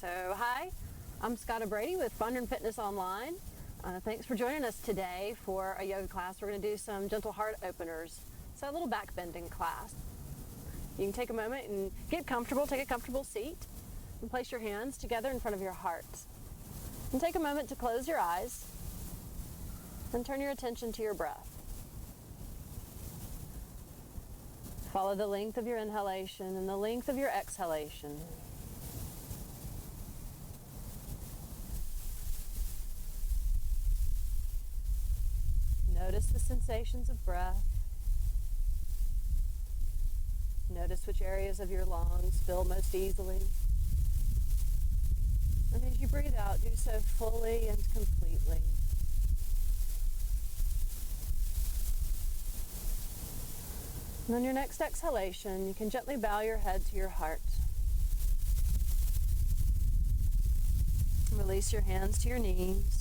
So hi, I'm Scotta Brady with Fondren Fitness Online. Thanks for joining us today for a yoga class. We're going to do some gentle heart openers. So a little back bending class. You can take a moment and get comfortable, take a comfortable seat, and place your hands together in front of your heart. And take a moment to close your eyes and turn your attention to your breath. Follow the length of your inhalation and the length of your exhalation. Notice the sensations of breath. Notice which areas of your lungs fill most easily. And as you breathe out, do so fully and completely. And on your next exhalation, you can gently bow your head to your heart. Release your hands to your knees.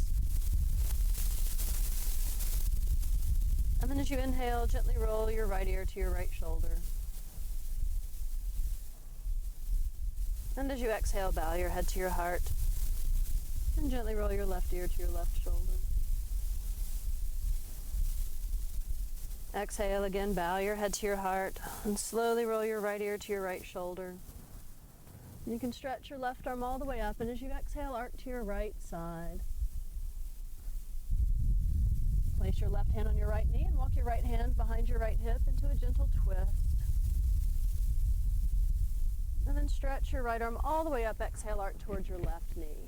And then as you inhale, gently roll your right ear to your right shoulder. And as you exhale, bow your head to your heart. And gently roll your left ear to your left shoulder. Exhale again, bow your head to your heart, and slowly roll your right ear to your right shoulder. You can stretch your left arm all the way up, and as you exhale, arc to your right side. Place your left hand on your right knee and walk your right hand behind your right hip into a gentle twist. And then stretch your right arm all the way up, exhale, arc towards your left knee.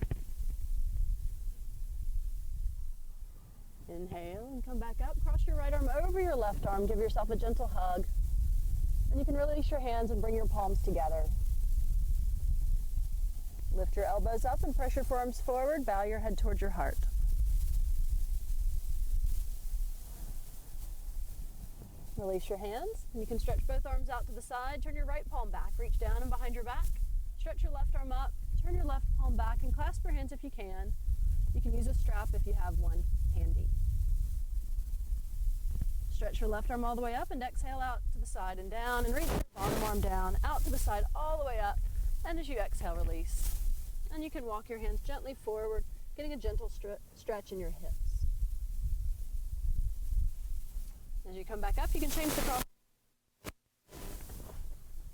Inhale and come back up. Cross your right arm over your left arm. Give yourself a gentle hug. And you can release your hands and bring your palms together. Lift your elbows up and press your forearms forward. Bow your head towards your heart. Release your hands. And you can stretch both arms out to the side. Turn your right palm back. Reach down and behind your back. Stretch your left arm up. Turn your left palm back and clasp your hands if you can. You can use a strap if you have one handy. Stretch your left arm all the way up and exhale out to the side and down, and reach your bottom arm down, out to the side all the way up, and as you exhale, release. And you can walk your hands gently forward, getting a gentle stretch in your hips. As you come back up, you can change the cross.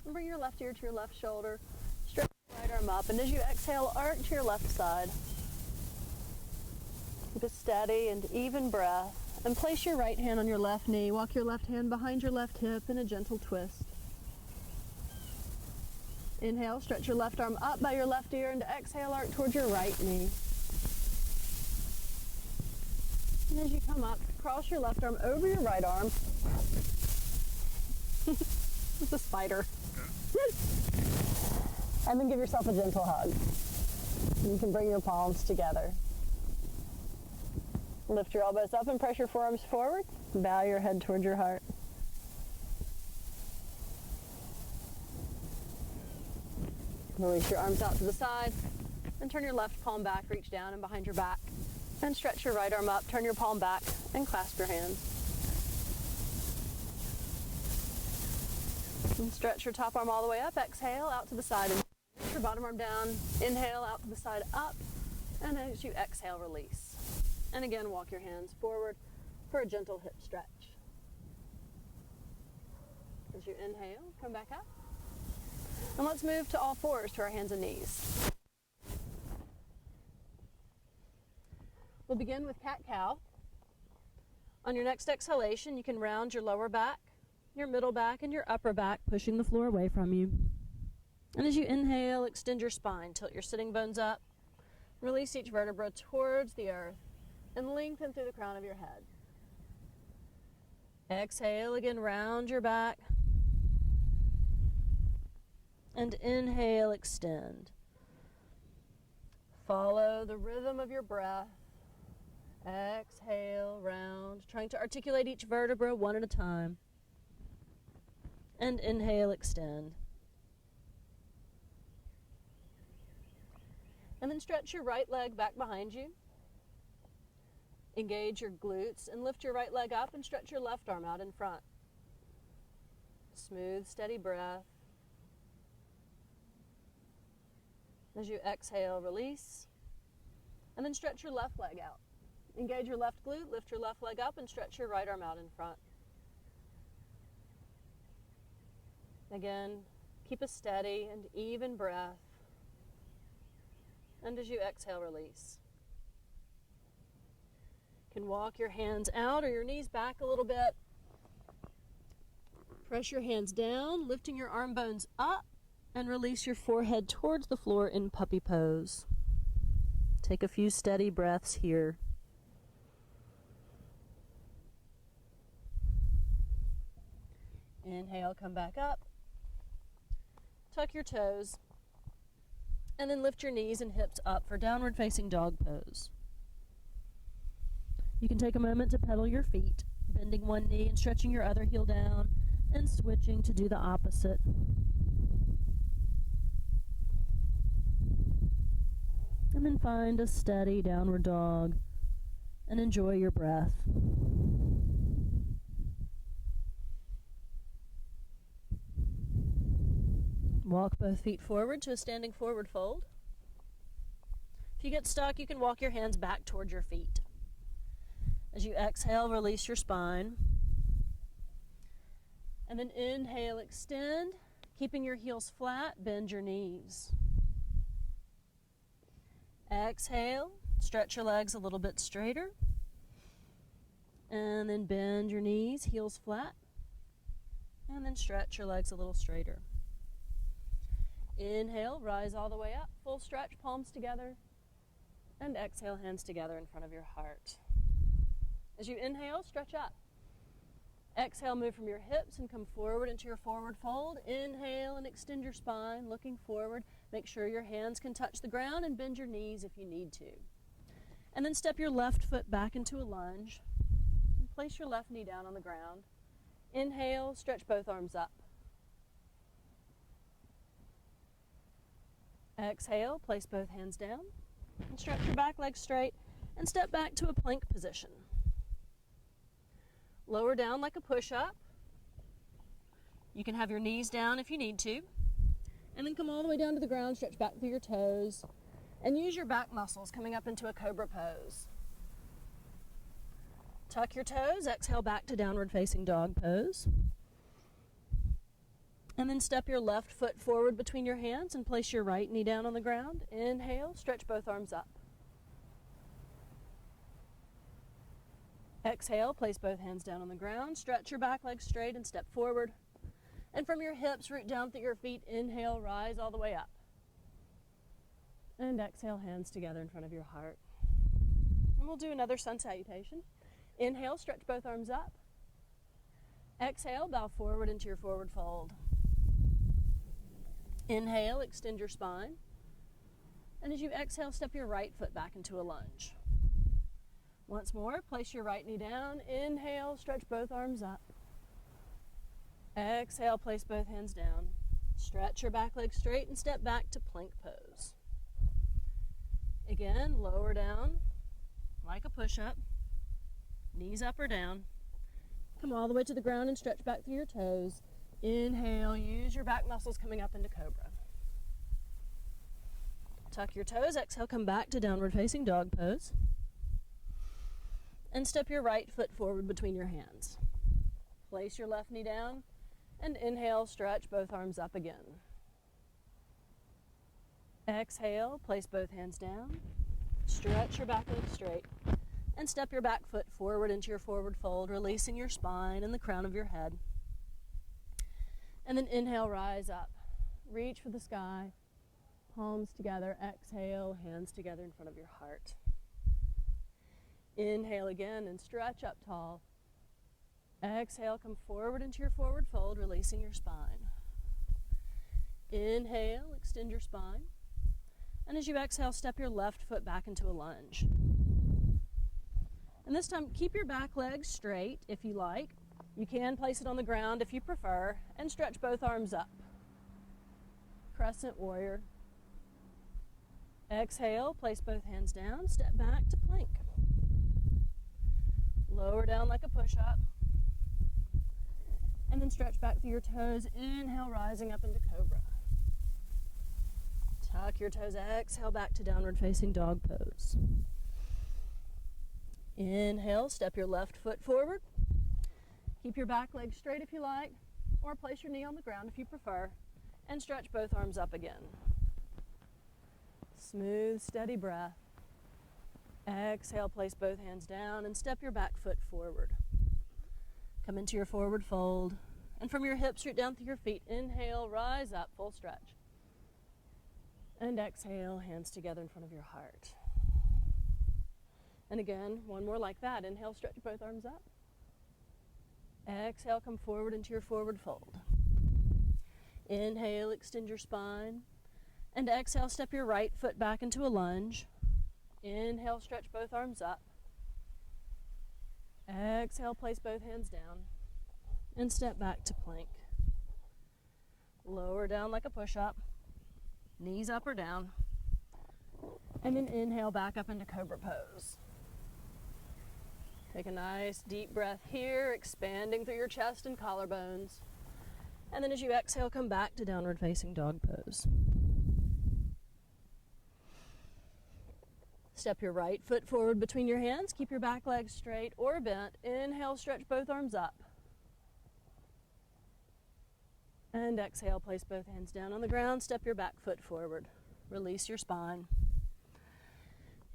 And bring your left ear to your left shoulder, stretch your right arm up, and as you exhale, arc to your left side. Keep a steady and even breath, and place your right hand on your left knee. Walk your left hand behind your left hip in a gentle twist. Inhale, stretch your left arm up by your left ear, and exhale, arc towards your right knee. And as you come up, cross your left arm over your right arm. It's a spider. And then give yourself a gentle hug. You can bring your palms together. Lift your elbows up and press your forearms forward. Bow your head towards your heart. Release your arms out to the side and turn your left palm back. Reach down and behind your back. And stretch your right arm up. Turn your palm back and clasp your hands. And stretch your top arm all the way up. Exhale out to the side. And reach your bottom arm down. Inhale out to the side up. And as you exhale, release. And again, walk your hands forward for a gentle hip stretch. As you inhale, come back up. And let's move to all fours to our hands and knees. We'll begin with cat-cow. On your next exhalation, you can round your lower back, your middle back, and your upper back, pushing the floor away from you. And as you inhale, extend your spine, tilt your sitting bones up, release each vertebra towards the earth, and lengthen through the crown of your head. Exhale again, round your back. And inhale, extend. Follow the rhythm of your breath. Exhale, round, trying to articulate each vertebra one at a time. And inhale, extend. And then stretch your right leg back behind you. Engage your glutes and lift your right leg up and stretch your left arm out in front. Smooth, steady breath. As you exhale, release. And then stretch your left leg out. Engage your left glute, lift your left leg up, and stretch your right arm out in front. Again, keep a steady and even breath. And as you exhale, release. You can walk your hands out or your knees back a little bit. Press your hands down, lifting your arm bones up, and release your forehead towards the floor in puppy pose. Take a few steady breaths here. Inhale, come back up. Tuck your toes, and then lift your knees and hips up for downward facing dog pose. You can take a moment to pedal your feet, bending one knee and stretching your other heel down, and switching to do the opposite. And then find a steady downward dog and enjoy your breath. Walk both feet forward to a standing forward fold. If you get stuck, you can walk your hands back toward your feet. As you exhale, release your spine. And then inhale, extend. Keeping your heels flat, bend your knees. Exhale, stretch your legs a little bit straighter. And then bend your knees, heels flat. And then stretch your legs a little straighter. Inhale, rise all the way up, full stretch, palms together. And exhale, hands together in front of your heart. As you inhale, stretch up. Exhale, move from your hips and come forward into your forward fold. Inhale and extend your spine, looking forward. Make sure your hands can touch the ground and bend your knees if you need to. And then step your left foot back into a lunge. And place your left knee down on the ground. Inhale, stretch both arms up. Exhale, place both hands down. And stretch your back leg straight and step back to a plank position. Lower down like a push-up. You can have your knees down if you need to. And then come all the way down to the ground, stretch back through your toes, and use your back muscles coming up into a Cobra pose. Tuck your toes, exhale back to downward facing dog pose. And then step your left foot forward between your hands and place your right knee down on the ground. Inhale, stretch both arms up. Exhale, place both hands down on the ground. Stretch your back leg straight and step forward. And from your hips, root down through your feet. Inhale, rise all the way up. And exhale, hands together in front of your heart. And we'll do another sun salutation. Inhale, stretch both arms up. Exhale, bow forward into your forward fold. Inhale, extend your spine. And as you exhale, step your right foot back into a lunge. Once more, place your right knee down. Inhale, stretch both arms up. Exhale, place both hands down. Stretch your back leg straight and step back to plank pose. Again, lower down like a push-up. Knees up or down. Come all the way to the ground and stretch back through your toes. Inhale, use your back muscles coming up into Cobra. Tuck your toes, exhale, come back to downward facing dog pose. And step your right foot forward between your hands. Place your left knee down and inhale, stretch both arms up again. Exhale, place both hands down. Stretch your back leg straight and step your back foot forward into your forward fold, releasing your spine and the crown of your head. And then inhale, rise up. Reach for the sky. Palms together. Exhale, hands together in front of your heart. Inhale again and stretch up tall. Exhale, come forward into your forward fold, releasing your spine. Inhale, extend your spine. And as you exhale, step your left foot back into a lunge. And this time, keep your back leg straight if you like. You can place it on the ground if you prefer, and stretch both arms up. Crescent warrior. Exhale, place both hands down, step back to plank. Lower down like a push-up. And then stretch back through your toes. Inhale, rising up into Cobra. Tuck your toes, exhale back to downward facing dog pose. Inhale, step your left foot forward. Keep your back leg straight if you like, or place your knee on the ground if you prefer, and stretch both arms up again. Smooth, steady breath. Exhale, place both hands down and step your back foot forward. Come into your forward fold, and from your hips root down through your feet. Inhale, rise up, full stretch. And exhale, hands together in front of your heart. And again, one more like that. Inhale, stretch both arms up. Exhale, come forward into your forward fold. Inhale, extend your spine. And exhale, step your right foot back into a lunge. Inhale, stretch both arms up. Exhale, place both hands down. And step back to plank. Lower down like a push-up. Knees up or down. And then inhale back up into Cobra pose. Take a nice deep breath here, expanding through your chest and collarbones. And then as you exhale, come back to downward facing dog pose. Step your right foot forward between your hands. Keep your back leg straight or bent. Inhale, stretch both arms up. And exhale, place both hands down on the ground. Step your back foot forward. Release your spine.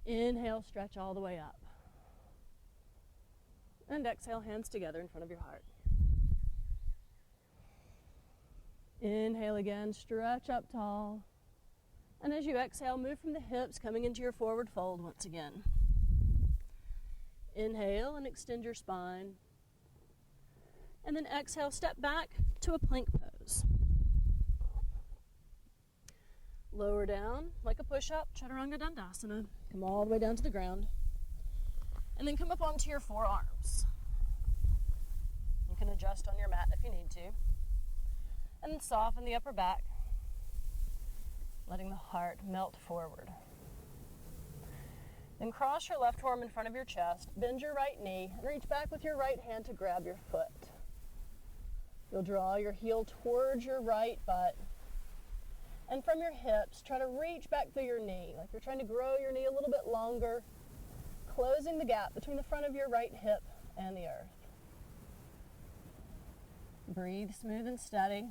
Inhale, stretch all the way up. And exhale, hands together in front of your heart. Inhale again, stretch up tall. And as you exhale, move from the hips, coming into your forward fold once again. Inhale and extend your spine. And then exhale, step back to a plank pose. Lower down like a push-up, Chaturanga Dandasana. Come all the way down to the ground. And then come up onto your forearms. You can adjust on your mat if you need to. And then soften the upper back, letting the heart melt forward. Then cross your left arm in front of your chest, bend your right knee, and reach back with your right hand to grab your foot. You'll draw your heel towards your right butt, and from your hips, try to reach back through your knee, like you're trying to grow your knee a little bit longer, closing the gap between the front of your right hip and the earth. Breathe smooth and steady.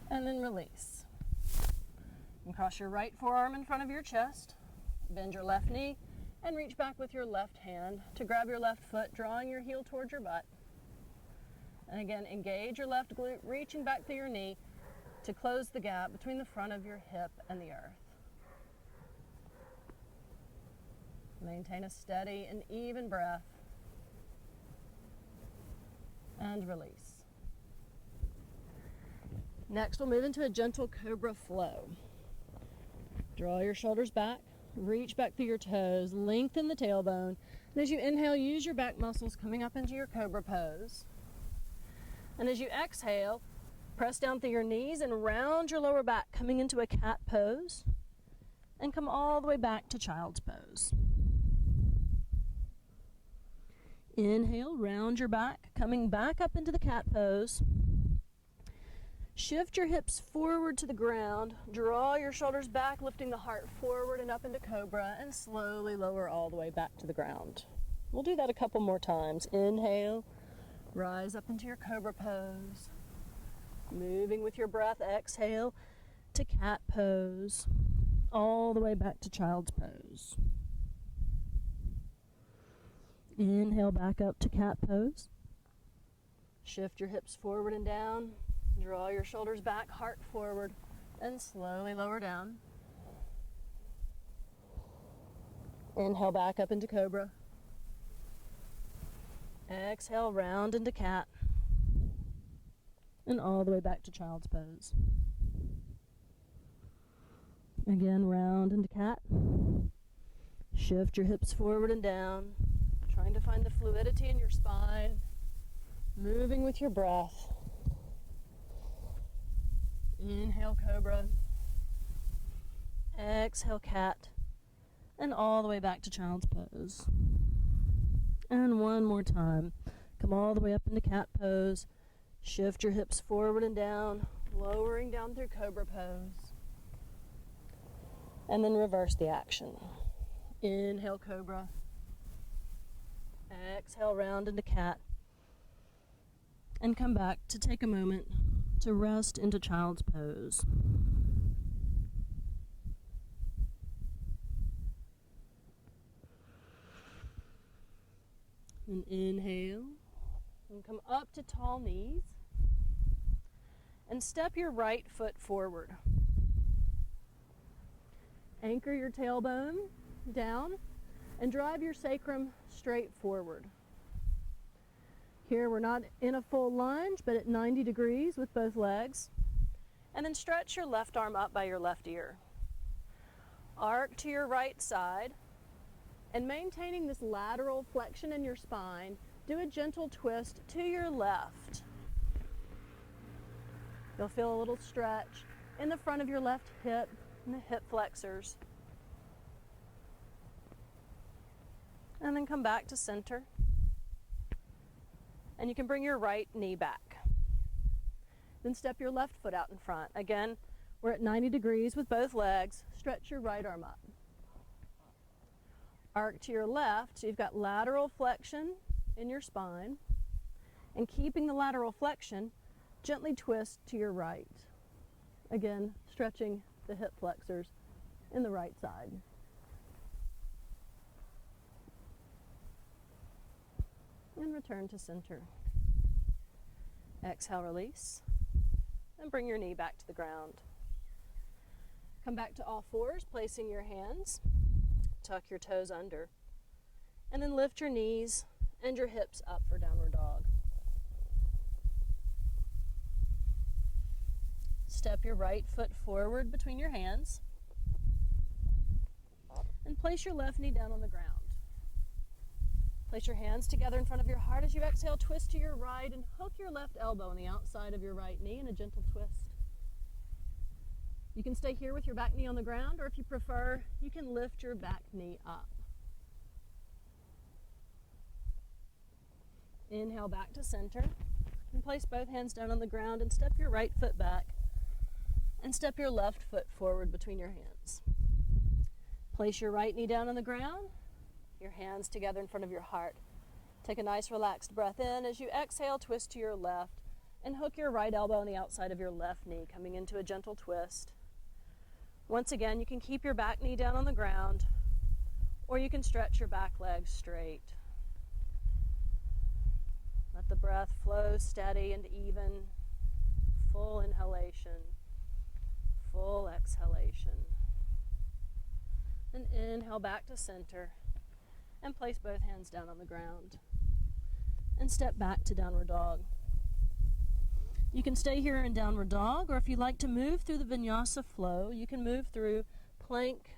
And then release. And cross your right forearm in front of your chest, bend your left knee, and reach back with your left hand to grab your left foot, drawing your heel towards your butt. And again, engage your left glute, reaching back through your knee to close the gap between the front of your hip and the earth. Maintain a steady and even breath. And release. Next, we'll move into a gentle Cobra flow. Draw your shoulders back, reach back through your toes, lengthen the tailbone, and as you inhale, use your back muscles coming up into your Cobra pose. And as you exhale, press down through your knees and round your lower back, coming into a cat pose, and come all the way back to child's pose. Inhale, round your back, coming back up into the cat pose. Shift your hips forward to the ground, draw your shoulders back, lifting the heart forward and up into Cobra, and slowly lower all the way back to the ground. We'll do that a couple more times. Inhale, rise up into your Cobra pose. Moving with your breath, exhale to cat pose, all the way back to child's pose. Inhale back up to cat pose. Shift your hips forward and down. Draw your shoulders back, heart forward, and slowly lower down. Inhale back up into Cobra. Exhale, round into cat. And all the way back to child's pose. Again, round into cat. Shift your hips forward and down, trying to find the fluidity in your spine, moving with your breath. Inhale, Cobra. Exhale, cat. And all the way back to child's pose. And one more time. Come all the way up into cat pose. Shift your hips forward and down, lowering down through Cobra pose. And then reverse the action. Inhale, Cobra. Exhale, round into cat. And come back to take a moment to rest into child's pose. And inhale. And come up to tall knees. And step your right foot forward. Anchor your tailbone down and drive your sacrum straight forward. Here we're not in a full lunge, but at 90 degrees with both legs. And then stretch your left arm up by your left ear. Arc to your right side, and maintaining this lateral flexion in your spine, do a gentle twist to your left. You'll feel a little stretch in the front of your left hip and the hip flexors. And then come back to center. And you can bring your right knee back. Then step your left foot out in front. Again, we're at 90 degrees with both legs. Stretch your right arm up. Arc to your left, so you've got lateral flexion in your spine. And keeping the lateral flexion, gently twist to your right. Again, stretching the hip flexors in the right side. And return to center. Exhale, release. And bring your knee back to the ground. Come back to all fours, placing your hands. Tuck your toes under. And then lift your knees and your hips up for downward dog. Step your right foot forward between your hands. And place your left knee down on the ground. Place your hands together in front of your heart as you exhale, twist to your right and hook your left elbow on the outside of your right knee in a gentle twist. You can stay here with your back knee on the ground, or if you prefer, you can lift your back knee up. Inhale back to center and place both hands down on the ground and step your right foot back and step your left foot forward between your hands. Place your right knee down on the ground. Your hands together in front of your heart. Take a nice relaxed breath in. As you exhale, twist to your left and hook your right elbow on the outside of your left knee, coming into a gentle twist. Once again, you can keep your back knee down on the ground, or you can stretch your back leg straight. Let the breath flow steady and even. Full inhalation, full exhalation. And inhale back to center. And place both hands down on the ground. And step back to downward dog. You can stay here in downward dog, or if you'd like to move through the vinyasa flow, you can move through plank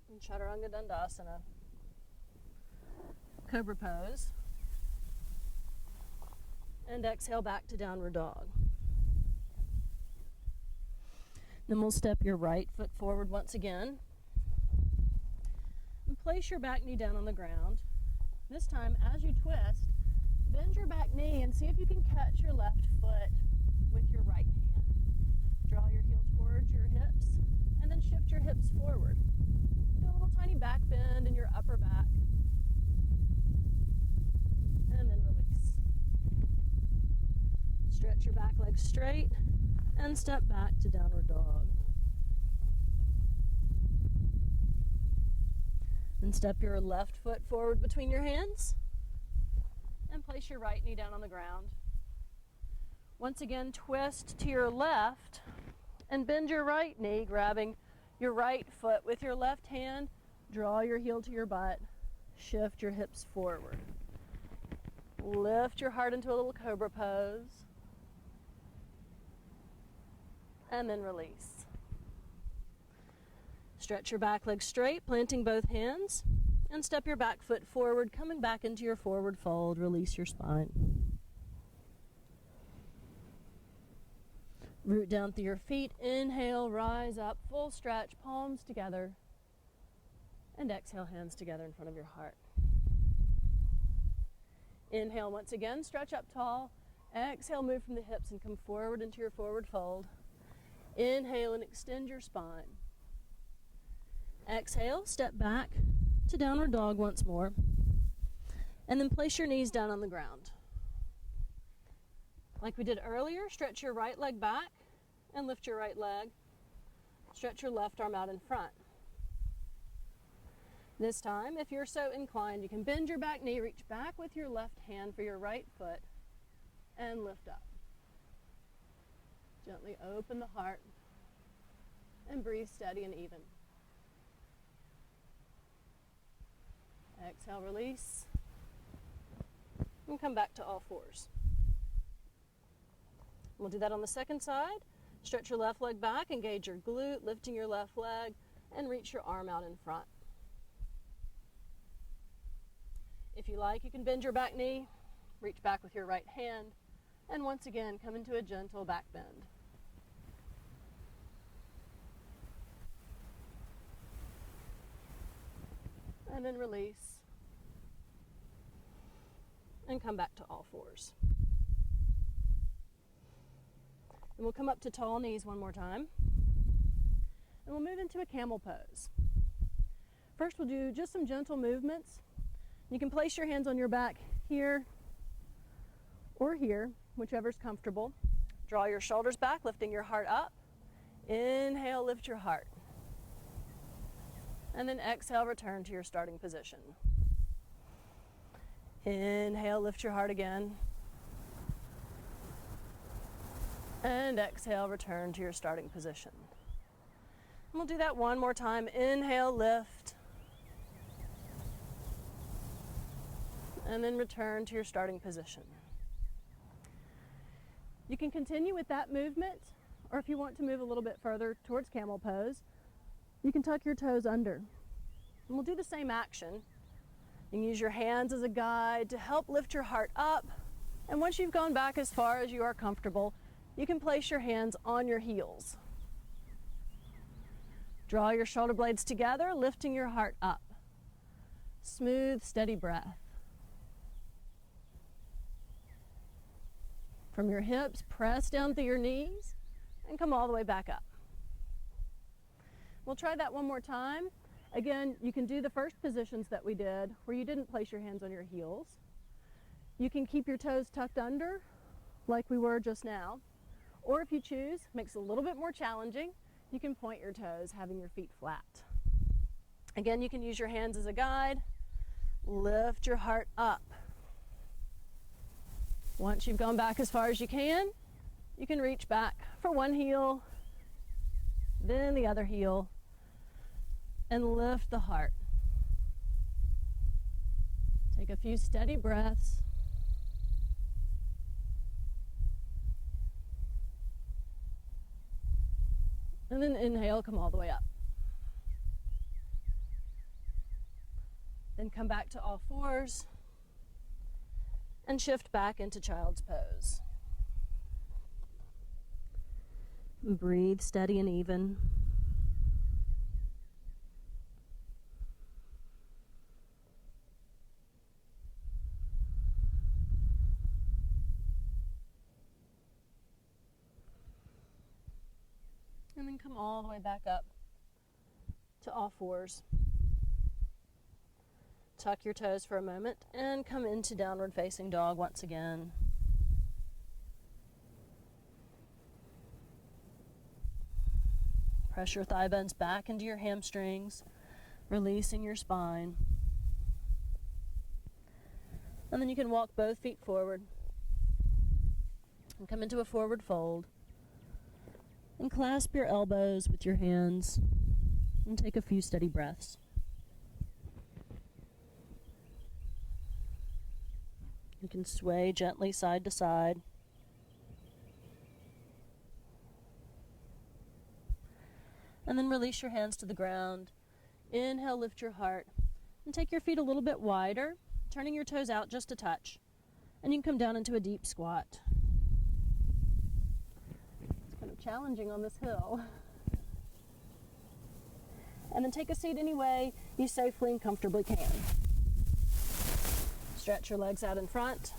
and chaturanga dandasana, cobra pose, and exhale back to downward dog. Then we'll step your right foot forward once again. And place your back knee down on the ground. This time, as you twist, bend your back knee and see if you can catch your left foot with your right hand. Draw your heel towards your hips and then shift your hips forward. Do a little tiny back bend in your upper back. And then release. Stretch your back leg straight and step back to downward dog. And step your left foot forward between your hands and place your right knee down on the ground. Once again, twist to your left and bend your right knee, grabbing your right foot with your left hand. Draw your heel to your butt. Shift your hips forward. Lift your heart into a little cobra pose. And then release. Stretch your back leg straight, planting both hands, and step your back foot forward, coming back into your forward fold. Release your spine. Root down through your feet. Inhale, rise up, full stretch, palms together, and exhale, hands together in front of your heart. Inhale once again, stretch up tall. Exhale, move from the hips and come forward into your forward fold. Inhale and extend your spine. Exhale, step back to downward dog once more. And then place your knees down on the ground. Like we did earlier, stretch your right leg back and lift your right leg. Stretch your left arm out in front. This time, if you're so inclined, you can bend your back knee, reach back with your left hand for your right foot, and lift up. Gently open the heart and breathe steady and even. Exhale, release, and come back to all fours. We'll do that on the second side. Stretch your left leg back, engage your glute, lifting your left leg, and reach your arm out in front. If you like, you can bend your back knee, reach back with your right hand, and once again, come into a gentle back bend. And then release, and come back to all fours. And we'll come up to tall knees one more time, and we'll move into a camel pose. First, we'll do just some gentle movements. You can place your hands on your back here or here, whichever's comfortable. Draw your shoulders back, lifting your heart up. Inhale, lift your heart. And then exhale, return to your starting position. Inhale, lift your heart again. And exhale, return to your starting position. And we'll do that one more time. Inhale, lift. And then return to your starting position. You can continue with that movement, or if you want to move a little bit further towards camel pose, you can tuck your toes under. And we'll do the same action. You can use your hands as a guide to help lift your heart up. And once you've gone back as far as you are comfortable, you can place your hands on your heels. Draw your shoulder blades together, lifting your heart up. Smooth, steady breath. From your hips, press down through your knees and come all the way back up. We'll try that one more time. Again, you can do the first positions that we did where you didn't place your hands on your heels. You can keep your toes tucked under like we were just now. Or if you choose, makes it a little bit more challenging, you can point your toes, having your feet flat. Again, you can use your hands as a guide. Lift your heart up. Once you've gone back as far as you can reach back for one heel, then the other heel, and lift the heart. Take a few steady breaths. And then inhale, come all the way up. Then come back to all fours and shift back into child's pose. Breathe steady and even. And then come all the way back up to all fours. Tuck your toes for a moment and come into downward facing dog once again. Press your thigh bones back into your hamstrings, releasing your spine. And then you can walk both feet forward and come into a forward fold. And clasp your elbows with your hands and take a few steady breaths. You can sway gently side to side. And then release your hands to the ground. Inhale, lift your heart. And take your feet a little bit wider, turning your toes out just a touch. And you can come down into a deep squat. It's kind of challenging on this hill. And then take a seat any way you safely and comfortably can. Stretch your legs out in front.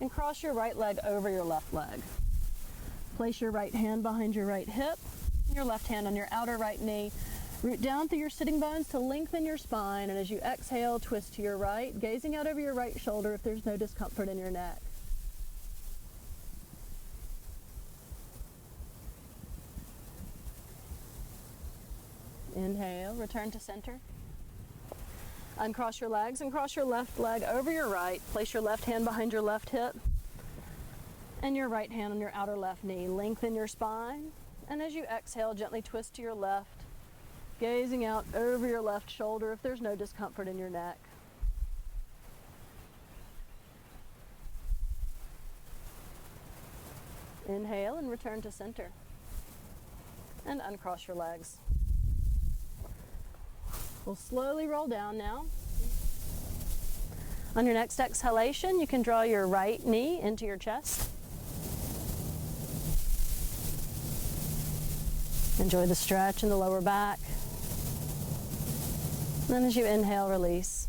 and cross your right leg over your left leg. Place your right hand behind your right hip, your left hand on your outer right knee. Root down through your sitting bones to lengthen your spine, and as you exhale, twist to your right, gazing out over your right shoulder if there's no discomfort in your neck. Inhale, return to center. Uncross your legs and cross your left leg over your right. Place your left hand behind your left hip and your right hand on your outer left knee. Lengthen your spine, and as you exhale, gently twist to your left, gazing out over your left shoulder if there's no discomfort in your neck. Inhale and return to center. And uncross your legs. We'll slowly roll down now. On your next exhalation, you can draw your right knee into your chest. Enjoy the stretch in the lower back. Then as you inhale, release.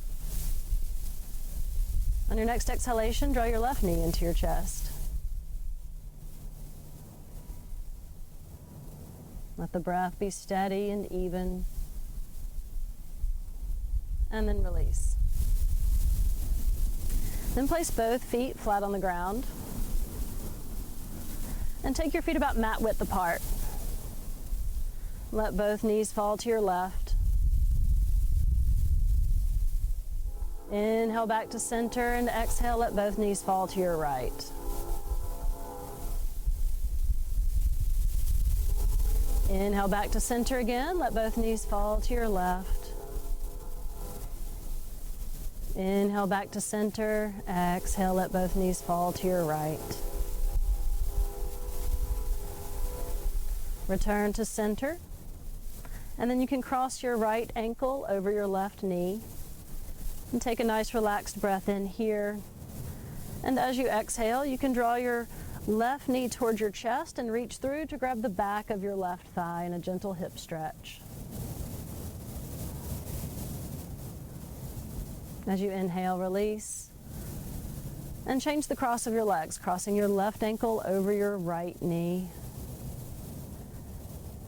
On your next exhalation, draw your left knee into your chest. Let the breath be steady and even. And then release. Then place both feet flat on the ground. And take your feet about mat width apart. Let both knees fall to your left. Inhale back to center, and exhale, let both knees fall to your right. Inhale back to center again, let both knees fall to your left. Inhale back to center, exhale, let both knees fall to your right. Return to center, and then you can cross your right ankle over your left knee. And take a nice relaxed breath in here. And as you exhale, you can draw your left knee towards your chest and reach through to grab the back of your left thigh in a gentle hip stretch. As you inhale, release. And change the cross of your legs, crossing your left ankle over your right knee.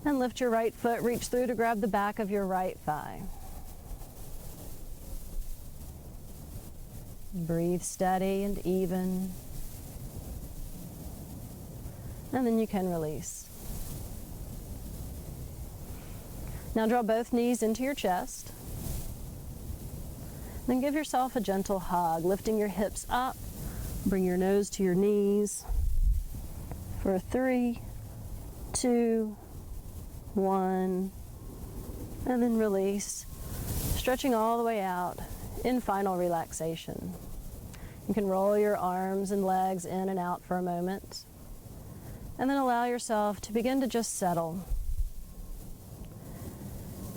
And lift your right foot, reach through to grab the back of your right thigh. Breathe steady and even. And then you can release. Now draw both knees into your chest. Then give yourself a gentle hug, lifting your hips up. Bring your nose to your knees. For 3, 2, 1. And then release. Stretching all the way out in final relaxation. You can roll your arms and legs in and out for a moment, and then allow yourself to begin to just settle.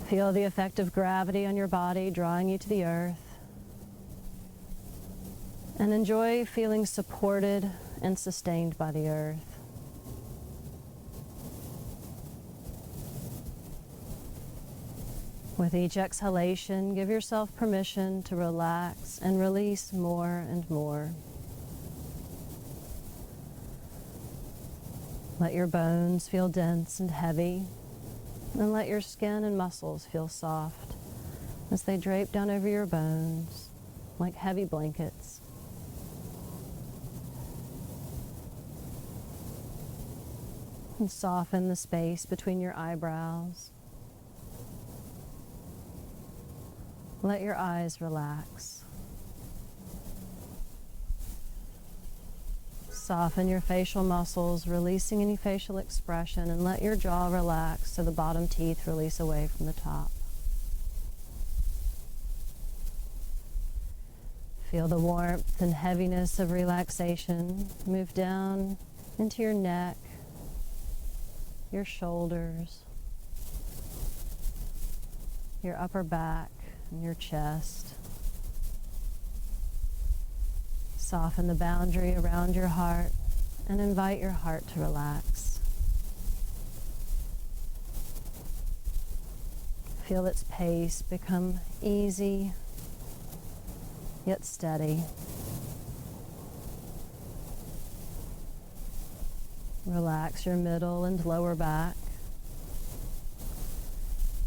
Feel the effect of gravity on your body drawing you to the earth, and enjoy feeling supported and sustained by the earth. With each exhalation, give yourself permission to relax and release more and more. Let your bones feel dense and heavy, and let your skin and muscles feel soft as they drape down over your bones like heavy blankets. And soften the space between your eyebrows. Let your eyes relax. Soften your facial muscles, releasing any facial expression, and let your jaw relax so the bottom teeth release away from the top. Feel the warmth and heaviness of relaxation move down into your neck, your shoulders, your upper back, and your chest. Soften the boundary around your heart and invite your heart to relax. Feel its pace become easy yet steady. Relax your middle and lower back.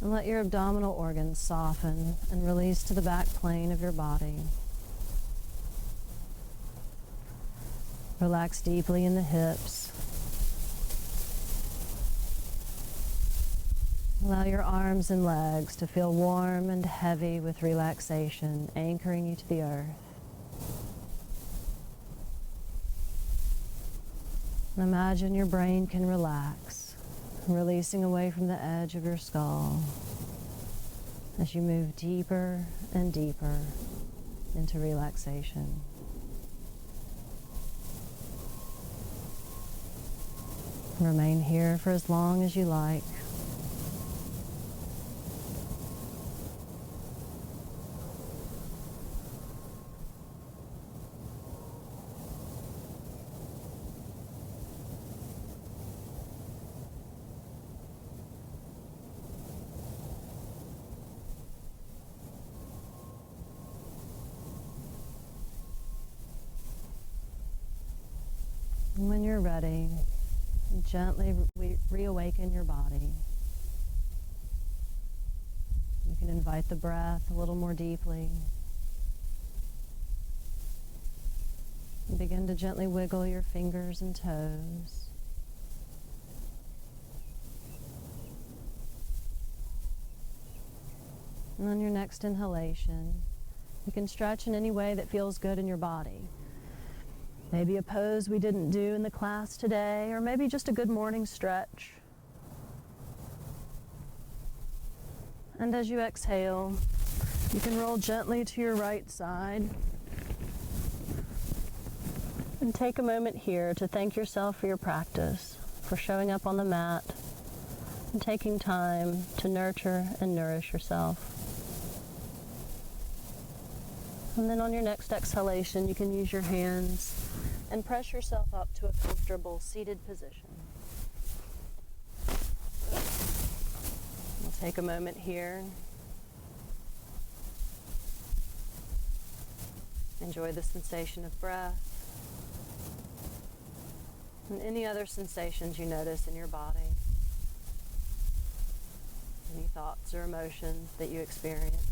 And let your abdominal organs soften and release to the back plane of your body. Relax deeply in the hips. Allow your arms and legs to feel warm and heavy with relaxation, anchoring you to the earth. And imagine your brain can relax, releasing away from the edge of your skull as you move deeper and deeper into relaxation. Remain here for as long as you like. And when you're ready, gently reawaken your body. You can invite the breath a little more deeply. And begin to gently wiggle your fingers and toes. And on your next inhalation, you can stretch in any way that feels good in your body. Maybe a pose we didn't do in the class today, or maybe just a good morning stretch. And as you exhale, you can roll gently to your right side. And take a moment here to thank yourself for your practice, for showing up on the mat, and taking time to nurture and nourish yourself. And then on your next exhalation, you can use your hands and press yourself up to a comfortable seated position. We'll take a moment here. Enjoy the sensation of breath and any other sensations you notice in your body. Any thoughts or emotions that you experience.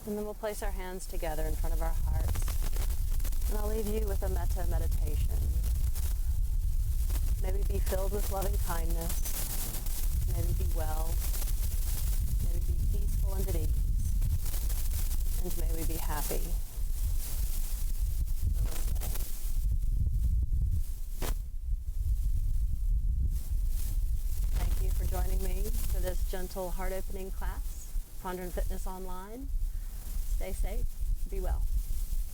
And then we'll place our hands together in front of our hearts. And I'll leave you with a metta meditation. Maybe be filled with loving kindness. Maybe be well. Maybe be peaceful and at ease. And may we be happy. Namaste. Thank you for joining me for this gentle heart-opening class, Fondren Fitness Online. Stay safe, be well.